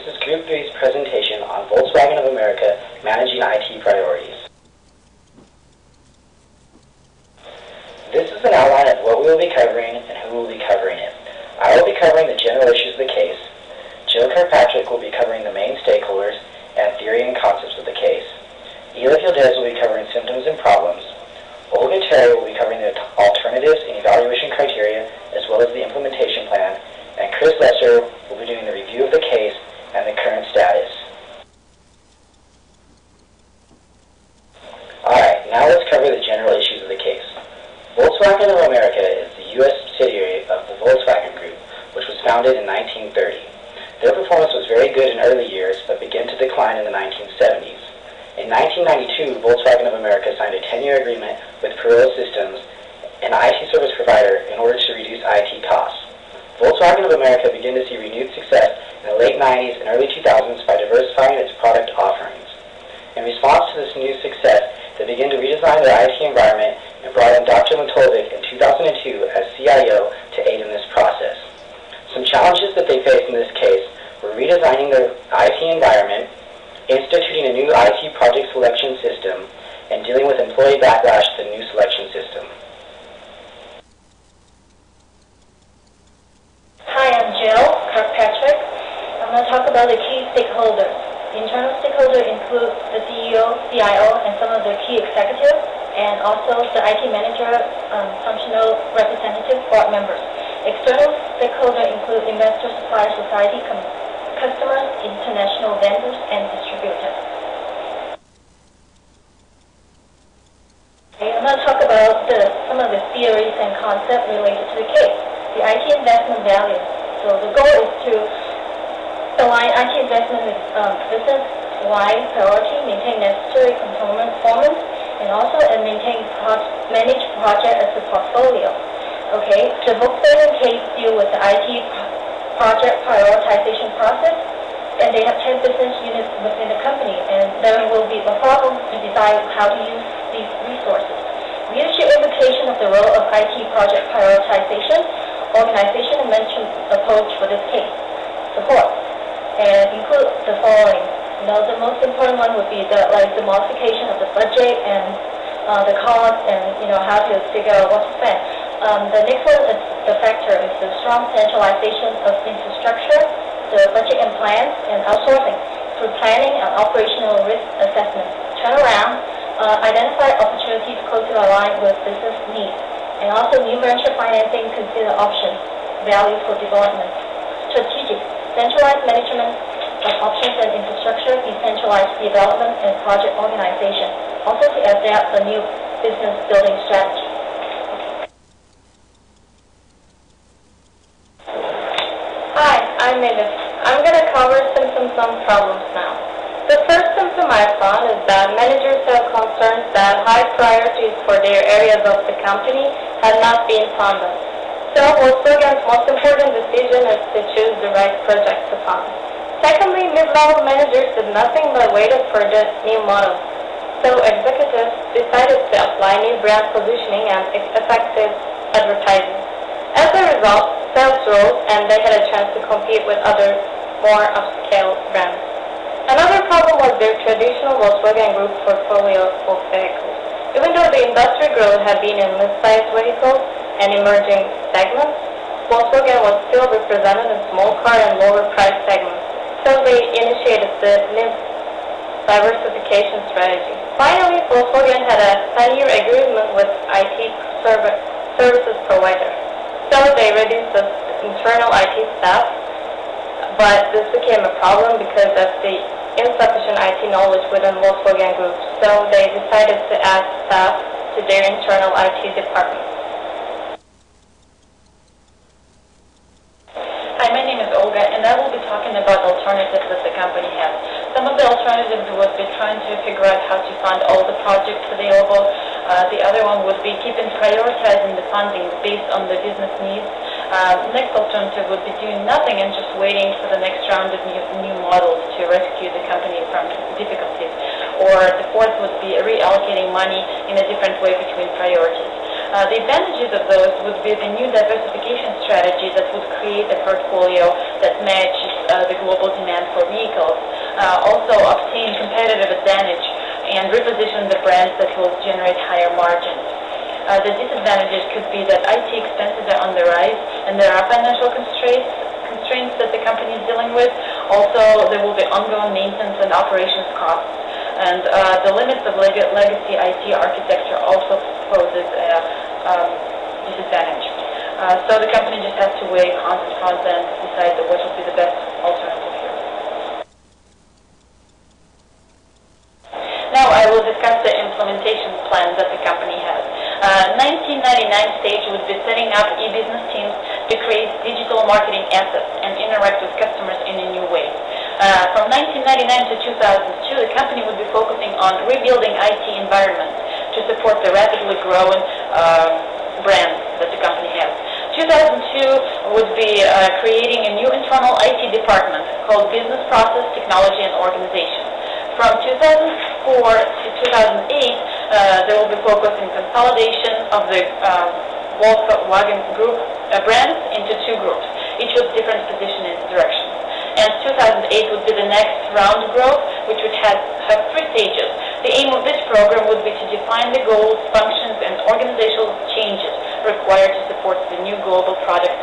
This is Group 3's presentation on Volkswagen of America Managing IT Priorities. This is an outline of what we will be covering and who will be covering it. I will be covering the general issues of the case. Jill Kirkpatrick will be covering the main stakeholders and theory and concepts of the case. Ela Fieldes will be covering symptoms and problems. Olga Terry will be covering the alternatives and evaluation criteria as well as the implementation plan. And Chris Lesser will be doing the review of the case and the current status. Alright, now let's cover the general issues of the case. Volkswagen of America is the U.S. subsidiary of the Volkswagen Group, which was founded in 1930. Their performance was very good in early years, but began to decline in the 1970s. In 1992, Volkswagen of America signed a 10-year agreement with Perillo Systems, an IT service provider, in order to reduce IT costs. Volkswagen of America began to see renewed success in the late 90s and early 2000s by diversifying its product offerings. In response to this new success, they began to redesign their IT environment and brought in Dr. Matovic in 2002 as CIO to aid in this process. Some challenges that they faced in this case were redesigning their IT environment, instituting a new IT project selection system, and dealing with employee backlash to the new selection system. Hi, I'm Jill Kirkpatrick. I'm going to talk about the key stakeholders. The internal stakeholders include the CEO, CIO, and some of the key executives, and also the IT manager, functional representative, board members. External stakeholders include investor, supplier, society, customers, international vendors, and distributors. Okay, I'm going to talk about some of the theories and concepts related to the case. The IT investment value. So the goal is to align IT investment with business-wide priority, maintain necessary component performance, and also manage project as a portfolio. Okay, the Volkswagen case deal with the IT project prioritization process, and they have 10 business units within the company, and there will be a problem to decide how to use these resources. Leadership implication of the role of IT project prioritization, organization and management approach for this case. Support. And include the following. The most important one would be the modification of the budget and the cost and how to figure out what to spend. The next one is the factor is the strong centralization of infrastructure, the budget and plans, and outsourcing through planning and operational risk assessment. Turnaround, identify opportunities closely aligned with business needs. And also new venture financing, consider options, value for development. Strategic, centralized management of options and infrastructure, decentralized development and project organization. Also to adapt a new business building strategy. Hi, I'm Mavis. I'm going to cover symptoms and problems now. The first symptom I found is that managers have concerns that high priorities for their areas of the company have not been funded. So Volkswagen's most important decision is to choose the right project to fund. Secondly, mid-level managers did nothing but waited for the new model. So executives decided to apply new brand positioning and effective advertising. As a result, sales rose and they had a chance to compete with other more upscale brands. Another problem was their traditional Volkswagen Group portfolio of vehicles. Even though the industry growth had been in mid-sized vehicles and emerging segments, Volkswagen was still represented in small car and lower price segments. So they initiated the NIS diversification strategy. Finally, Volkswagen had a 10-year agreement with IT services provider. So they reduced the internal IT staff, but this became a problem because of the insufficient IT knowledge within Volkswagen Group. So they decided to add staff to their internal IT department. Hi, my name is Olga, and I will be talking about alternatives that the company has. Some of the alternatives would be trying to figure out how to fund all the projects available. The other one would be keeping prioritizing the funding based on the business needs. Next alternative would be doing nothing and just waiting for the next round of new models to rescue the company from difficulties. Or the fourth would be reallocating money in a different way between priorities. The advantages of those would be the new diversification strategy that would create a portfolio that matches the global demand for vehicles, also obtain competitive advantage and reposition the brands that will generate higher margins. The disadvantages could be that IT expenses are on the rise and there are financial constraints that the company is dealing with. Also, there will be ongoing maintenance and operations costs. And the limits of legacy IT architecture also poses a disadvantage. So the company just has to weigh cons and pros and decide what will be the best alternative here. Now I will discuss the implementation plan that the company has. 1999 stage would be setting up e-business teams to create digital marketing assets and interact with customers in a new way. From 1999 to 2002, the company would be focusing on rebuilding IT environments to support the rapidly growing brands that the company has. 2002 would be creating a new internal IT department called Business Process, Technology, and Organization. From 2004 to 2008, there will be focus in consolidation of the Volkswagen Group brands into two groups, each with different position and direction. And 2008 would be the next round of growth, which would have three stages. The aim of this program would be to define the goals, functions, and organizational changes required to support the new global product